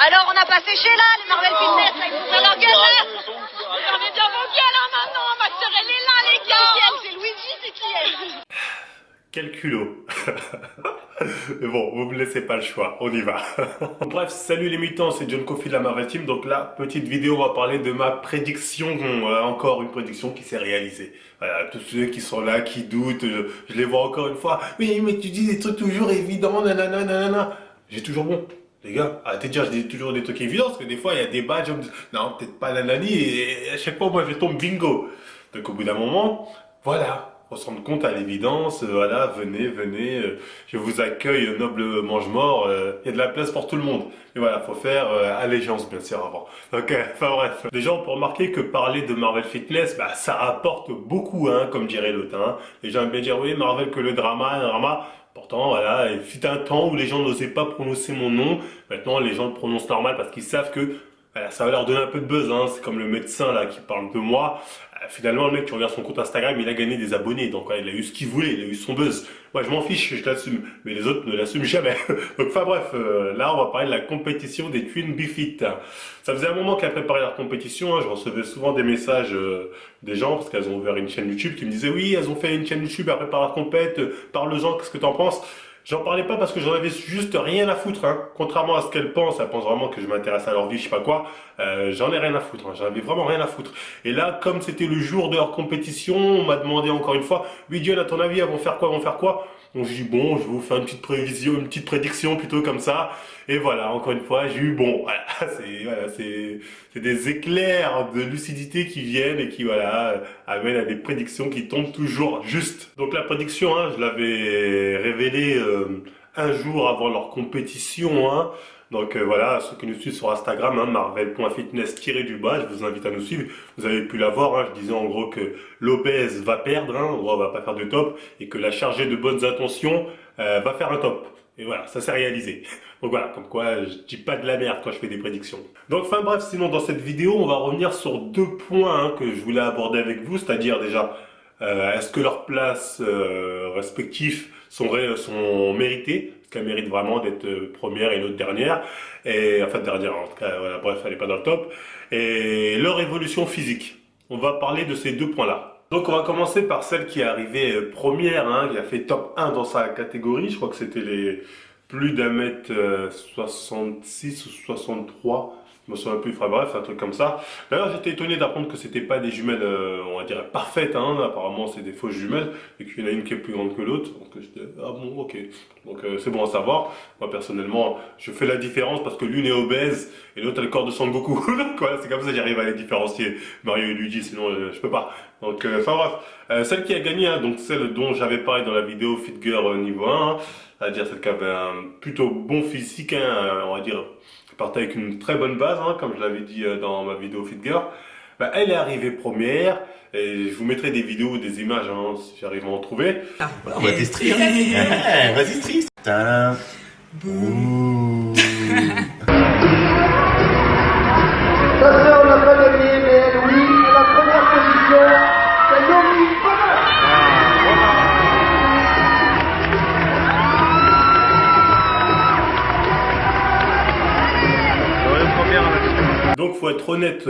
Alors, on n'a pas séché là, les Marvel Fitness, là, ils font faire leur galère. Fermez bien vos gueules, hein, maintenant. Ma soeur, elle est là, les gars. C'est Luigi, c'est qui elle? Quel culot. Mais bon, vous me laissez pas le choix, on y va. Bref, salut les mutants, c'est John Coffey de la Marvel Team. Donc là, petite vidéo, on va parler de ma prédiction. Encore une prédiction qui s'est réalisée. Voilà, tous ceux qui sont là, qui doutent, je les vois encore une fois. Oui, mais tu dis des trucs toujours évidents, nanana, nanana. J'ai toujours bon. Les gars, arrêtez de dire, je dis toujours des trucs évidents, parce que des fois, il y a des badges, on me dit, non, peut-être pas nanani, et à chaque fois, moi, je tombe bingo. Donc au bout d'un moment, voilà. On se rend compte à l'évidence, voilà, venez, je vous accueille, noble mange-mort, il y a de la place pour tout le monde. Et voilà, faut faire allégeance bien sûr avant. Donc, enfin bref. Les gens ont remarqué que parler de Marvel Fitness, bah ça rapporte beaucoup, hein, comme dirait l'autre. Hein. Les gens aiment bien dire, oui, Marvel que le drama. Pourtant, voilà, il fut un temps où les gens n'osaient pas prononcer mon nom. Maintenant, les gens le prononcent normal parce qu'ils savent que voilà, ça va leur donner un peu de buzz, hein. C'est comme le médecin là qui parle de moi. Finalement, le mec, tu regardes son compte Instagram, il a gagné des abonnés, donc ouais, il a eu ce qu'il voulait, il a eu son buzz. Moi, je m'en fiche, je l'assume, mais les autres ne l'assument jamais. Donc, enfin bref, là, on va parler de la compétition des Twin Bifit. Ça faisait un moment qu'elle préparait leur compétition, hein. Je recevais souvent des messages des gens, parce qu'elles ont ouvert une chaîne YouTube, qui me disaient, oui, elles ont fait une chaîne YouTube, elles préparent leur compète, parle-en, qu'est-ce que t'en penses? J'en parlais pas parce que j'en avais juste rien à foutre, hein. Contrairement à ce qu'elles pensent, elles pensent vraiment que je m'intéresse à leur vie, je sais pas quoi. J'en ai rien à foutre, hein. J'en avais vraiment rien à foutre. Et là, comme c'était le jour de leur compétition, on m'a demandé encore une fois, oui, Dieu, à ton avis, elles vont faire quoi? Donc j'ai dit bon, je vais vous faire une petite prévision, une petite prédiction plutôt comme ça. Et voilà, encore une fois, j'ai eu bon. C'est des éclairs de lucidité qui viennent et qui amènent à des prédictions qui tombent toujours juste. Donc la prédiction, hein, je l'avais révélée un jour avant leur compétition. Hein. Donc voilà, ceux qui nous suivent sur Instagram, hein, marvel.fitness-du-bas, je vous invite à nous suivre. Vous avez pu la voir, hein, je disais en gros que Lopez va perdre, hein, on va pas faire de top, et que la chargée de bonnes intentions va faire un top. Et voilà, ça s'est réalisé. Donc voilà, comme quoi je dis pas de la merde quand je fais des prédictions. Donc enfin bref, sinon dans cette vidéo, on va revenir sur deux points hein, que je voulais aborder avec vous, c'est-à-dire déjà, est-ce que leurs places respectives sont méritées? Est-ce qu'elles méritent vraiment d'être première et l'autre dernière? Et enfin dernière en tout cas, voilà, bref, elle n'est pas dans le top. Et leur évolution physique. On va parler de ces deux points-là. Donc on va commencer par celle qui est arrivée première, hein, qui a fait top 1 dans sa catégorie. Je crois que c'était les plus d'un mètre 66 ou 63. Je me souviens plus, enfin bref, un truc comme ça. D'ailleurs, j'étais étonné d'apprendre que c'était pas des jumelles, on va dire, parfaites, hein. Apparemment, c'est des fausses jumelles, et qu'il y en a une qui est plus grande que l'autre. Donc, j'étais, ah bon, ok. Donc, c'est bon à savoir. Moi, personnellement, je fais la différence parce que l'une est obèse, et l'autre a le corps de Son Goku. Donc, voilà, c'est comme ça que j'arrive à les différencier. Mario et Luigi, sinon, je peux pas. Donc, enfin bref. Celle qui a gagné, hein, donc celle dont j'avais parlé dans la vidéo Fit Girl niveau 1, hein, c'est-à-dire celle qui avait un plutôt bon physique, hein, on va dire, partait avec une très bonne base, hein, comme je l'avais dit dans ma vidéo Fit Girl. Bah, elle est arrivée première, et je vous mettrai des vidéos, des images, hein, si j'arrive à en trouver. Voilà, on va tester. Vas-y, triste. Bouh. Ta sœur n'a pas gagné, mais oui, la première position, c'est Yomi Donc faut être honnête,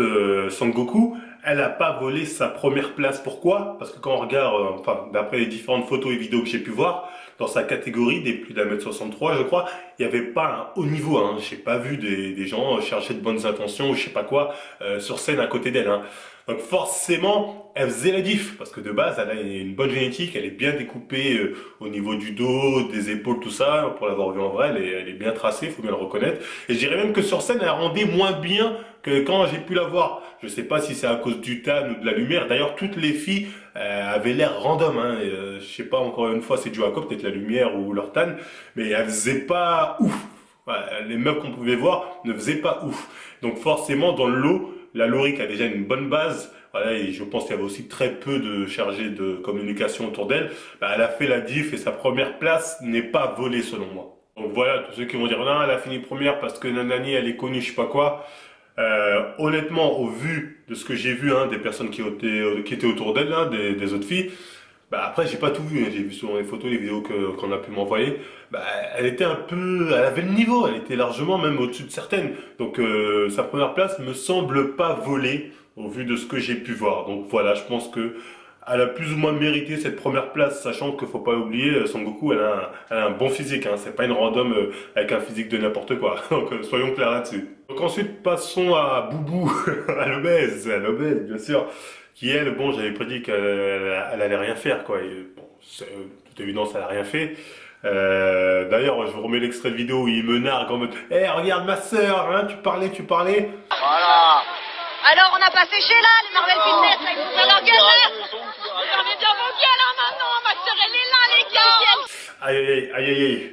Sangoku, elle n'a pas volé sa première place. Pourquoi? Parce que quand on regarde, enfin d'après les différentes photos et vidéos que j'ai pu voir, dans sa catégorie des plus d'1m63, je crois, il n'y avait pas un haut niveau. Hein. J'ai pas vu des gens chercher de bonnes intentions ou je sais pas quoi sur scène à côté d'elle. Hein. Donc forcément, elle faisait la diff, parce que de base, elle a une bonne génétique, elle est bien découpée au niveau du dos, des épaules, tout ça, pour l'avoir vu en vrai, elle est bien tracée, il faut bien le reconnaître. Et je dirais même que sur scène, elle rendait moins bien que quand j'ai pu la voir. Je sais pas si c'est à cause du tan ou de la lumière, d'ailleurs toutes les filles avaient l'air random, hein. Je sais pas, encore une fois, c'est dû à quoi, peut-être la lumière ou leur tan, mais elles faisaient pas ouf. Voilà, les meufs qu'on pouvait voir ne faisaient pas ouf. Donc forcément, dans le lot, la Laurie qui a déjà une bonne base, voilà, et je pense qu'il y avait aussi très peu de chargés de communication autour d'elle, bah, elle a fait la diff et sa première place n'est pas volée selon moi. Donc voilà, tous ceux qui vont dire non, elle a fini première parce que Nanani elle est connue, je sais pas quoi. Honnêtement, au vu de ce que j'ai vu, hein, des personnes qui étaient autour d'elle, hein, des autres filles, bah après j'ai pas tout vu, hein. J'ai vu souvent les photos, les vidéos qu'on a pu m'envoyer. bah, elle était un peu, elle avait le niveau, elle était largement même au-dessus de certaines. Donc sa première place me semble pas volée au vu de ce que j'ai pu voir. Donc voilà, je pense que elle a plus ou moins mérité cette première place, sachant qu'il faut pas oublier, Son Goku, elle a un bon physique, hein. C'est pas une random avec un physique de n'importe quoi. Donc soyons clairs là-dessus. Donc ensuite, passons à Boubou, à l'obèse, bien sûr, qui elle, bon, j'avais prédit qu'elle allait rien faire, quoi. Et, bon, de toute évidence, elle a rien fait. D'ailleurs, je vous remets l'extrait de vidéo où il me nargue en mode, Eh, regarde ma sœur, hein, tu parlais. Voilà. Alors, on a passé chez là, les Marvel Fitness, là, ils vont faire leur gueule. Fermez bien vos gueules, hein, maintenant. Ma sœur, elle est là, les gars. Aïe.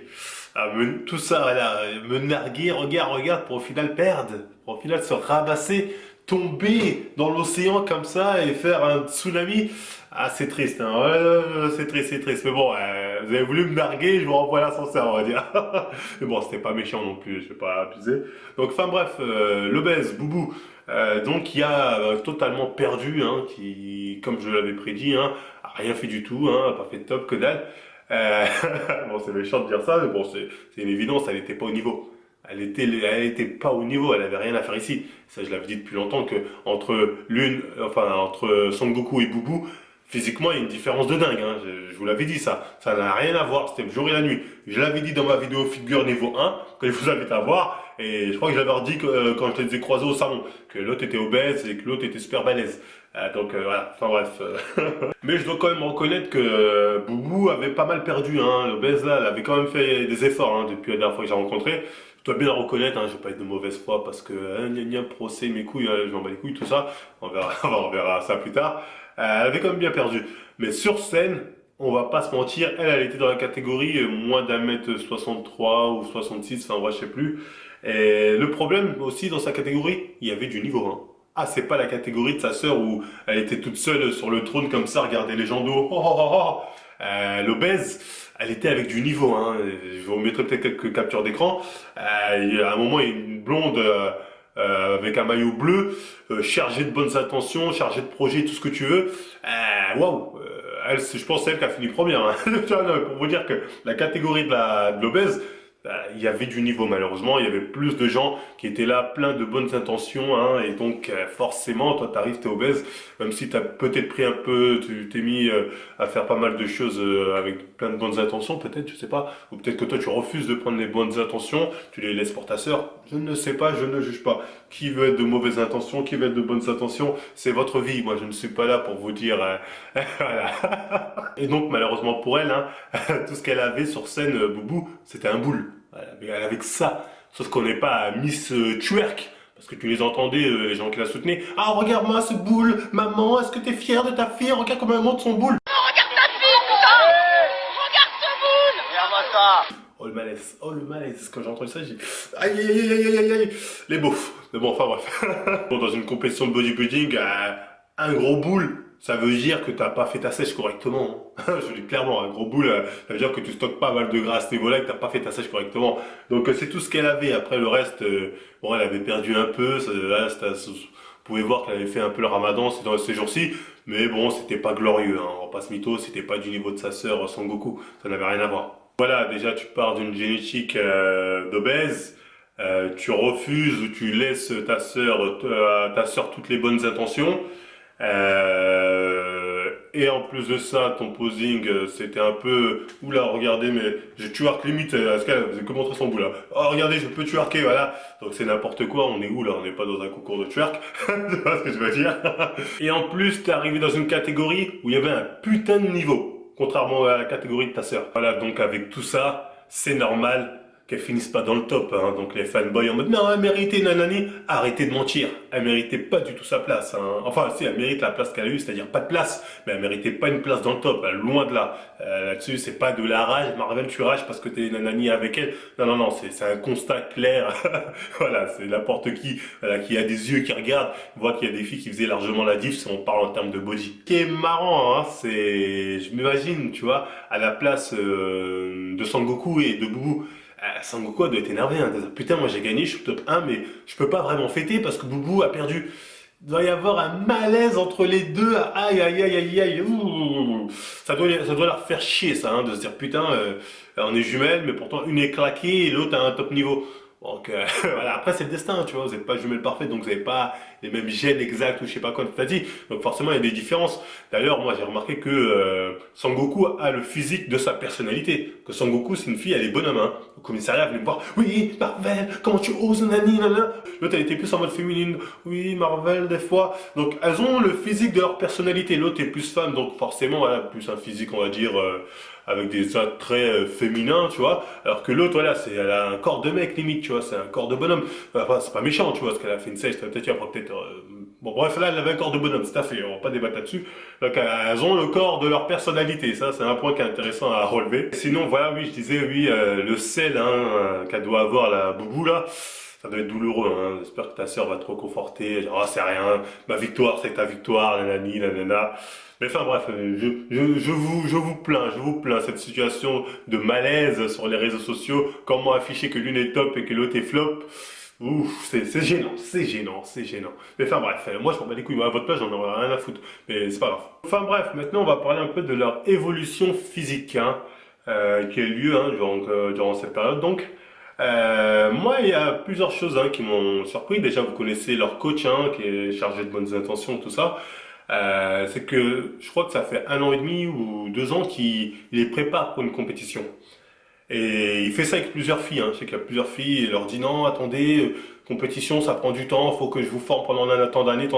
Ah, tout ça, voilà, me narguer, regarde, pour au final perdre, pour au final se rabasser, tomber dans l'océan comme ça et faire un tsunami. Ah, c'est triste, hein. Ouais, c'est triste. Mais bon, vous avez voulu me narguer, je vous renvoie l'ascenseur, on va dire. Mais bon, c'était pas méchant non plus, je vais pas abuser. Donc, enfin bref, l'obèse, Boubou, donc qui a totalement perdu, hein, qui, comme je l'avais prédit, hein, a rien fait du tout, hein, a pas fait de top, que dalle. Bon, c'est méchant de dire ça, mais bon, c'est une évidence, elle était pas au niveau. Elle était pas au niveau, elle avait rien à faire ici. Ça, je l'avais dit depuis longtemps que entre Son Goku et Boubou, physiquement, il y a une différence de dingue, hein. Je vous l'avais dit ça. Ça n'a rien à voir, c'était le jour et la nuit. Je l'avais dit dans ma vidéo figure niveau 1, que je vous invite à voir. Et je crois que j'avais dit que, quand je les ai croisés au salon, que l'autre était obèse et que l'autre était super balèze. Donc voilà, enfin bref. Mais je dois quand même reconnaître que Boubou avait pas mal perdu, hein. L'obèse là, elle avait quand même fait des efforts, hein, depuis la dernière fois que j'ai rencontré. Je dois bien la reconnaître, hein, je vais pas être de mauvaise foi parce que procès, mes couilles, je m'en bats les couilles, tout ça. On verra ça plus tard. Elle avait quand même bien perdu. Mais sur scène, on va pas se mentir, elle était dans la catégorie moins d'1m63 ou 66, enfin ouais, je sais plus. Et le problème aussi dans sa catégorie, il y avait du niveau 1. Ah, c'est pas la catégorie de sa sœur où elle était toute seule sur le trône comme ça, regardez les gens d'eau. L'obèse, elle était avec du niveau, hein. Je vous remettrai peut-être quelques captures d'écran. Il y a un moment, il y a une blonde avec un maillot bleu, chargée de bonnes intentions, chargée de projets, tout ce que tu veux. Waouh, elle, je pense c'est elle qui a fini première, hein. Pour vous dire que la catégorie de l'obèse, il y avait du niveau malheureusement, il y avait plus de gens qui étaient là, plein de bonnes intentions, hein, et donc forcément, toi t'arrives, t'es obèse, même si t'as peut-être pris un peu, tu t'es mis à faire pas mal de choses avec plein de bonnes intentions, peut-être, je sais pas, ou peut-être que toi tu refuses de prendre les bonnes intentions, tu les laisses pour ta sœur, je ne sais pas, je ne juge pas. Qui veut être de mauvaises intentions, qui veut être de bonnes intentions, c'est votre vie, moi je ne suis pas là pour vous dire, voilà. Et donc malheureusement pour elle, hein, tout ce qu'elle avait sur scène, Boubou, c'était un boule. Elle avait que ça. Sauf qu'on n'est pas à Miss Twerk. Parce que tu les entendais, les gens qui la soutenaient. Ah, regarde-moi ce boule. Maman, est-ce que t'es fière de ta fille? Regarde comment elle monte son boule. Non, regarde ta fille, putain. Regarde ce boule. Regarde-moi ça. Oh le malaise. Quand j'ai entendu ça, j'ai aïe. Les beaufs. Mais bon, enfin bref. Bon, dans une compétition de bodybuilding, un gros boule, ça veut dire que t'as pas fait ta sèche correctement. Je dis clairement, un gros boule, ça veut dire que tu stockes pas mal de gras à ce niveau-là et que t'as pas fait ta sèche correctement. Donc c'est tout ce qu'elle avait. Après le reste, bon, elle avait perdu un peu. Vous pouvez voir qu'elle avait fait un peu le ramadan ces jours-ci. Mais bon, c'était pas glorieux, hein. On va pas se mytho, c'était pas du niveau de sa sœur Son Goku. Ça n'avait rien à voir. Voilà, déjà tu pars d'une génétique d'obèse. Tu refuses ou tu laisses ta sœur toutes les bonnes intentions. Et en plus de ça, ton posing, c'était un peu... Oula, regardez, mais j'ai twerk limite, est-ce qu'elle vous avez que montré son bout là? Oh, regardez, je peux twerker, voilà. Donc c'est n'importe quoi, on est où là? On n'est pas dans un concours de twerk. Tu vois ce que je veux dire? Et en plus, t'es arrivé dans une catégorie où il y avait un putain de niveau, contrairement à la catégorie de ta sœur. Voilà, donc avec tout ça, c'est normal qu'elle finisse pas dans le top, hein. Donc les fanboys en mode non, elle méritait nanani, arrêtez de mentir, elle méritait pas du tout sa place, hein. Enfin si, elle mérite la place qu'elle a eue, c'est-à-dire pas de place, mais elle méritait pas une place dans le top, loin de là. Là-dessus, c'est pas de la rage, Marvel tu rages parce que t'es nanani avec elle, non, c'est un constat clair. Voilà, c'est n'importe qui, voilà, qui a des yeux qui regardent, voit qu'il y a des filles qui faisaient largement la diff si on parle en termes de body. Ce qui est marrant, hein, c'est, je m'imagine, tu vois, à la place de Son Goku et de Boubou, Son Goku doit être énervé, hein. Putain, moi j'ai gagné, je suis top 1, mais je peux pas vraiment fêter parce que Boubou a perdu. Il doit y avoir un malaise entre les deux. Aïe, aïe, aïe, aïe, aïe. Ouh. Ça doit leur faire chier, ça, hein, de se dire, putain, on est jumelles, mais pourtant une est claquée et l'autre a un top niveau. Donc, voilà. Après, c'est le destin, tu vois. Vous n'êtes pas jumelles parfaites, donc vous n'avez pas les mêmes gènes exacts ou je sais pas quoi t'as dit. Donc, forcément, il y a des différences. D'ailleurs, moi, j'ai remarqué que Sangoku a le physique de sa personnalité. Que Sangoku, c'est une fille, elle est bonhomme, hein. Au commissariat, elle venait me voir. Oui, Marvel, comment tu oses, nani, nana. L'autre, elle était plus en mode féminine. Oui, Marvel, des fois. Donc, elles ont le physique de leur personnalité. L'autre est plus femme, donc forcément, elle a plus un physique, on va dire, avec des traits féminins, tu vois. Alors que l'autre, voilà, elle a un corps de mec, limite, tu vois. C'est un corps de bonhomme. Enfin, c'est pas méchant, tu vois, parce qu'elle a fait une sèche, peut-être, bon, bref, là, elle avait un corps de bonhomme, c'est à fait. On va pas débattre là-dessus. Donc, elles ont le corps de leur personnalité. Ça, c'est un point qui est intéressant à relever. Sinon, voilà, oui, je disais, oui, le sel, hein, qu'elle doit avoir, la boubou, là. Ça doit être douloureux, hein. J'espère que ta sœur va te reconforter. Genre, ah, c'est rien. Ma victoire, c'est ta victoire, nanani, nanana. Mais enfin, bref, je vous plains, cette situation de malaise sur les réseaux sociaux. Comment afficher que l'une est top et que l'autre est flop. Ouf, c'est gênant. Mais enfin, bref, moi, je m'en bats les couilles. Moi, à votre place, j'en aurais rien à foutre. Mais c'est pas grave. Enfin, bref, maintenant, on va parler un peu de leur évolution physique, hein, qui a eu lieu, hein, durant cette période, donc. Moi, il y a plusieurs choses, hein, qui m'ont surpris. Déjà, vous connaissez leur coach, hein, qui est chargé de bonnes intentions, tout ça. C'est que je crois que ça fait 1 an et demi ou 2 ans qu'il les prépare pour une compétition. Et il fait ça avec plusieurs filles, hein. Je sais qu'il y a plusieurs filles, il leur dit non, attendez, compétition, ça prend du temps, faut que je vous forme pendant tant d'années.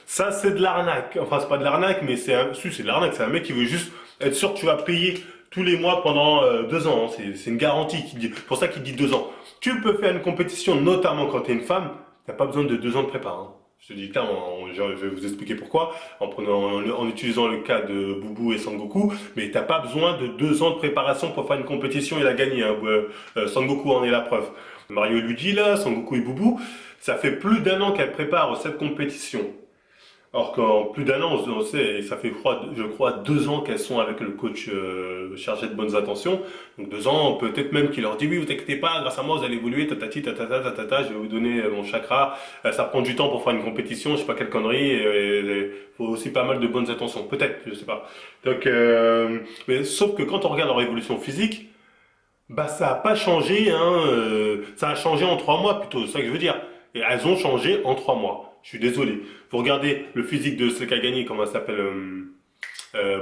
Ça, c'est de l'arnaque. Enfin, c'est pas de l'arnaque, mais c'est de l'arnaque. C'est un mec qui veut juste être sûr que tu vas payer tous les mois pendant 2 ans. Hein. C'est une garantie. Pour ça qu'il dit 2 ans. Tu peux faire une compétition, notamment quand tu es une femme, t'as pas besoin de 2 ans de prépa. Hein. Je te dis clairement, je vais vous expliquer pourquoi, en utilisant le cas de Boubou et Sangoku, mais t'as pas besoin de 2 ans de préparation pour faire une compétition et la gagner, hein. Sangoku en est la preuve. Mario et Luigi là, Sangoku et Boubou, ça fait plus d'1 an qu'elles préparent cette compétition. Alors qu'en plus d'1 an, on sait, ça fait, je crois, 2 ans qu'elles sont avec le coach chargé de bonnes intentions. Donc 2 ans, peut-être même qu'il leur dit oui, vous inquiétez pas, grâce à moi vous allez évoluer, tatati, tatata, je vais vous donner mon chakra. Ça prend du temps pour faire une compétition, je sais pas quelle connerie. Il faut aussi pas mal de bonnes intentions, peut-être, je sais pas. Donc, mais sauf que quand on regarde leur évolution physique, bah ça a pas changé, hein. Ça a changé en 3 mois plutôt, c'est ça que je veux dire. Et elles ont changé en 3 mois. Je suis désolé. Vous regardez le physique de celle qui a gagné, comment elle s'appelle,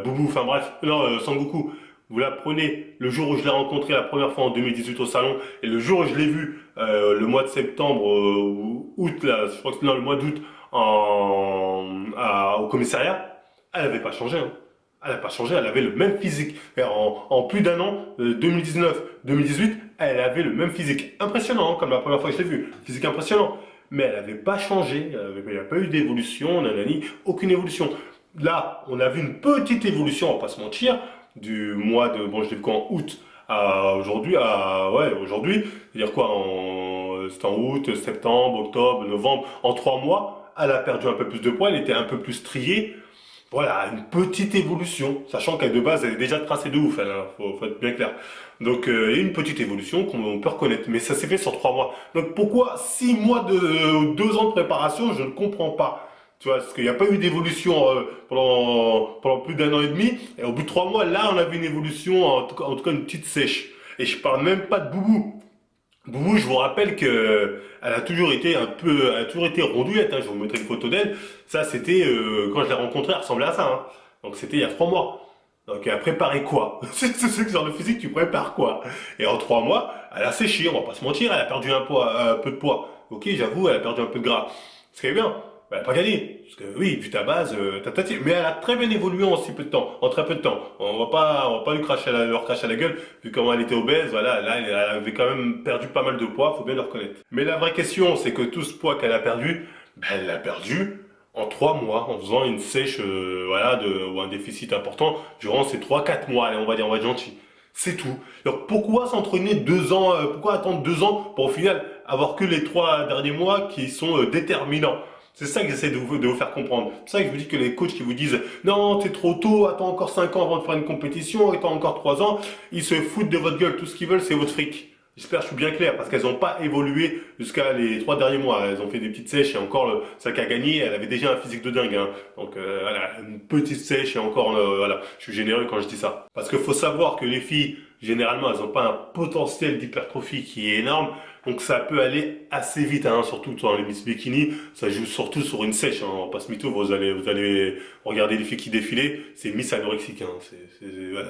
Boubou, enfin bref, non, Sangoku. Vous la prenez le jour où je l'ai rencontrée la première fois en 2018 au salon, et le jour où je l'ai vue le mois de septembre ou août, là, je crois que non, le mois d'août au commissariat, elle n'avait pas changé. Hein. Elle n'a pas changé, elle avait le même physique. Et en plus d'1 an, 2019-2018, elle avait le même physique. Impressionnant, hein, comme la première fois que je l'ai vue. Physique impressionnant. Mais elle n'avait pas changé, il n'y a pas eu d'évolution, nanani, aucune évolution. Là, on a vu une petite évolution, on va pas se mentir, du mois de, bon, je l'ai vu en août à aujourd'hui, aujourd'hui, c'est-à-dire quoi, c'était en août, septembre, octobre, novembre, en 3 mois, elle a perdu un peu plus de poids, elle était un peu plus striée. Voilà, une petite évolution, sachant qu'elle de base elle est déjà tracée de ouf, faut être bien clair. Donc il y a une petite évolution qu'on peut reconnaître, mais ça s'est fait sur 3 mois. Donc pourquoi 6 mois de 2 ans de préparation, je ne comprends pas. Tu vois, parce qu'il n'y a pas eu d'évolution pendant plus d'1 an et demi, et au bout de 3 mois, là on avait une évolution, en tout cas une petite sèche. Et je parle même pas de Boubou. Boubou, je vous rappelle que elle a toujours été rondouillette, hein. Je vous mettrai une photo d'elle. Ça, c'était quand je l'ai rencontrée, elle ressemblait à ça. Hein. Donc c'était il y a 3 mois. Donc elle a préparé quoi? C'est ce genre de physique, tu prépares quoi? Et en 3 mois, elle a séché, on va pas se mentir, elle a perdu un peu de poids. Ok, j'avoue, elle a perdu un peu de gras. Ce qui est bien. Elle n'a pas gagné. Parce que oui, vu ta base, mais elle a très bien évolué en si peu de temps, en très peu de temps. On va pas lui leur cracher à la gueule, vu comment elle était obèse, voilà, là, elle avait quand même perdu pas mal de poids, faut bien le reconnaître. Mais la vraie question, c'est que tout ce poids qu'elle a perdu, elle l'a perdu en 3 mois, en faisant une sèche, ou un déficit important durant ces 3-4 mois, allez, on va être gentil. C'est tout. Alors pourquoi s'entraîner 2 ans, pourquoi attendre 2 ans pour au final avoir que les 3 derniers mois qui sont déterminants? C'est ça que j'essaie de vous faire comprendre. C'est ça que je vous dis que les coachs qui vous disent « Non, t'es trop tôt, attends encore 5 ans avant de faire une compétition, attends encore 3 ans », ils se foutent de votre gueule. Tout ce qu'ils veulent, c'est votre fric. J'espère que je suis bien clair, parce qu'elles n'ont pas évolué jusqu'à les 3 derniers mois. Elles ont fait des petites sèches et encore, celle qui a gagné, elle avait déjà un physique de dingue. Hein. Donc voilà, une petite sèche et encore, voilà, je suis généreux quand je dis ça. Parce qu'il faut savoir que les filles, généralement, elles n'ont pas un potentiel d'hypertrophie qui est énorme. Donc ça peut aller assez vite, hein, surtout dans les Miss Bikini. Ça joue surtout sur une sèche. Hein. On va pas se mytho, vous allez regarder les filles qui défilaient. C'est Miss anorexique. Hein. Voilà.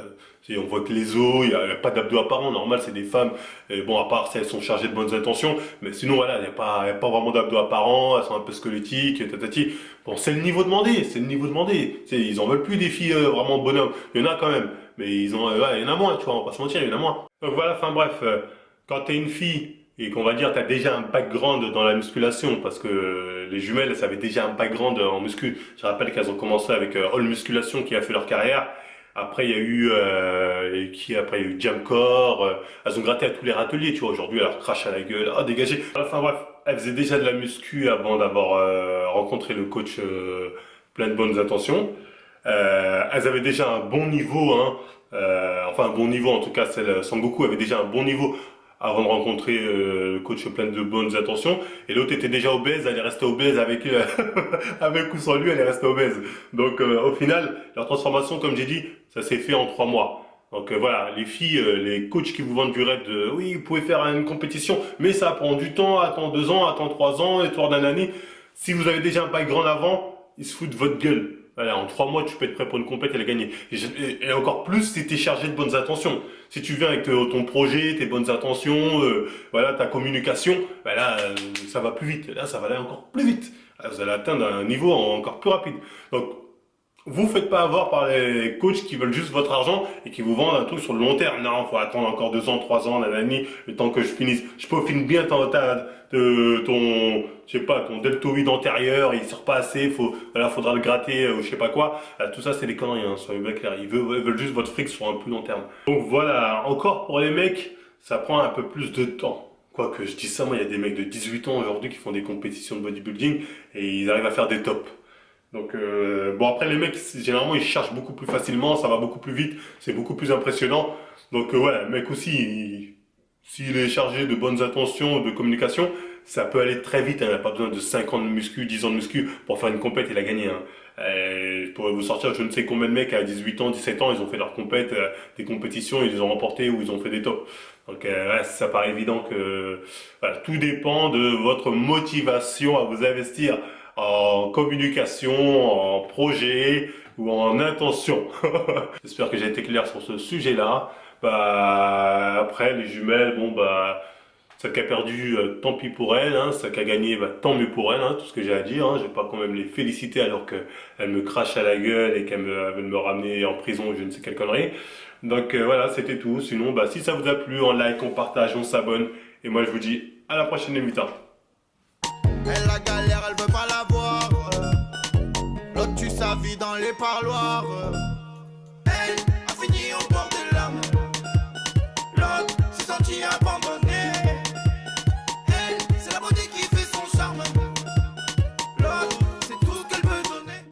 On voit que les os, il n'y a pas d'abdos apparents. Normal, c'est des femmes. Et bon, à part si elles sont chargées de bonnes intentions. Mais sinon, voilà, il n'y a pas vraiment d'abdos apparents. Elles sont un peu squelettiques, tatati. Bon, c'est le niveau demandé. C'est le niveau demandé. Ils en veulent plus des filles vraiment bonhommes. Il y en a quand même. Mais il y en a moins, tu vois. On va pas se mentir, il y en a moins. Donc voilà, enfin bref. Quand t'es une fille, et qu'on va dire tu as déjà un background dans la musculation, parce que les jumelles, elles avaient déjà un background en muscu. Je rappelle qu'elles ont commencé avec All Musculation qui a fait leur carrière. Après il y a eu après il y a eu Jamcore. Elles ont gratté à tous les râteliers, tu vois. Aujourd'hui elles leur crachent à la gueule. Ah, dégagez. Enfin bref, elles faisaient déjà de la muscu avant d'avoir rencontré le coach plein de bonnes intentions. Elles avaient déjà un bon niveau, hein. Enfin un bon niveau en tout cas. Celle Sangoku avait déjà un bon niveau avant de rencontrer le coach plein de bonnes intentions. Et l'autre était déjà obèse, elle est restée obèse avec avec ou sans lui, elle est restée obèse. Donc au final, leur transformation, comme j'ai dit, ça s'est fait en 3 mois. Donc voilà, les filles, les coachs qui vous vendent du rêve de oui, vous pouvez faire une compétition, mais ça prend du temps, attends 2 ans, attends 3 ans, histoire d'un année. Si vous avez déjà un background avant, ils se foutent de votre gueule. Voilà, en 3 mois, tu peux être prêt pour une compète et la gagner. Et encore plus si tu es chargé de bonnes intentions. Si tu viens avec ton projet, tes bonnes intentions, voilà, ta communication, ben là, ça va plus vite. Là, ça va aller encore plus vite. Là, vous allez atteindre un niveau encore plus rapide. Donc, vous faites pas avoir par les coachs qui veulent juste votre argent et qui vous vendent un truc sur le long terme. Non, faut attendre encore 2 ans, 3 ans, nanani, le temps que je finisse. Je peaufine bien ton deltoïde antérieur, il sort pas assez, faudra le gratter, ou je sais pas quoi. Tout ça, c'est des conneries, hein, soyez bien clairs. Ils veulent juste votre fric sur un plus long terme. Donc voilà, encore pour les mecs, ça prend un peu plus de temps. Quoique je dis ça, moi, il y a des mecs de 18 ans aujourd'hui qui font des compétitions de bodybuilding et ils arrivent à faire des tops. Donc bon, après les mecs généralement ils cherchent beaucoup plus facilement, ça va beaucoup plus vite, c'est beaucoup plus impressionnant. Donc ouais, le mec aussi, s'il est chargé de bonnes intentions, de communication, ça peut aller très vite, hein. Il n'a pas besoin de 5 ans de muscu, 10 ans de muscu pour faire une compète et la gagner. Hein. Je pourrais vous sortir je ne sais combien de mecs à 18 ans, 17 ans, ils ont fait leur compète, des compétitions, ils les ont remportées ou ils ont fait des tops. Donc ouais, ça paraît évident que voilà, tout dépend de votre motivation à vous investir en communication, en projet ou en intention. J'espère que j'ai été clair sur ce sujet-là. Bah après les jumelles, bon bah celle qui a perdu, tant pis pour elle, hein. Celle qui a gagné, bah tant mieux pour elle, hein, tout ce que j'ai à dire. Hein. Je vais pas quand même les féliciter alors qu'elle me crache à la gueule et qu'elle veut me ramener en prison ou je ne sais quelle connerie. Donc voilà, c'était tout. Sinon, bah si ça vous a plu, on like, on partage, on s'abonne. Et moi je vous dis à la prochaine émission. Elle la galère, elle veut pas la voir. L'autre tue sa vie dans les parloirs.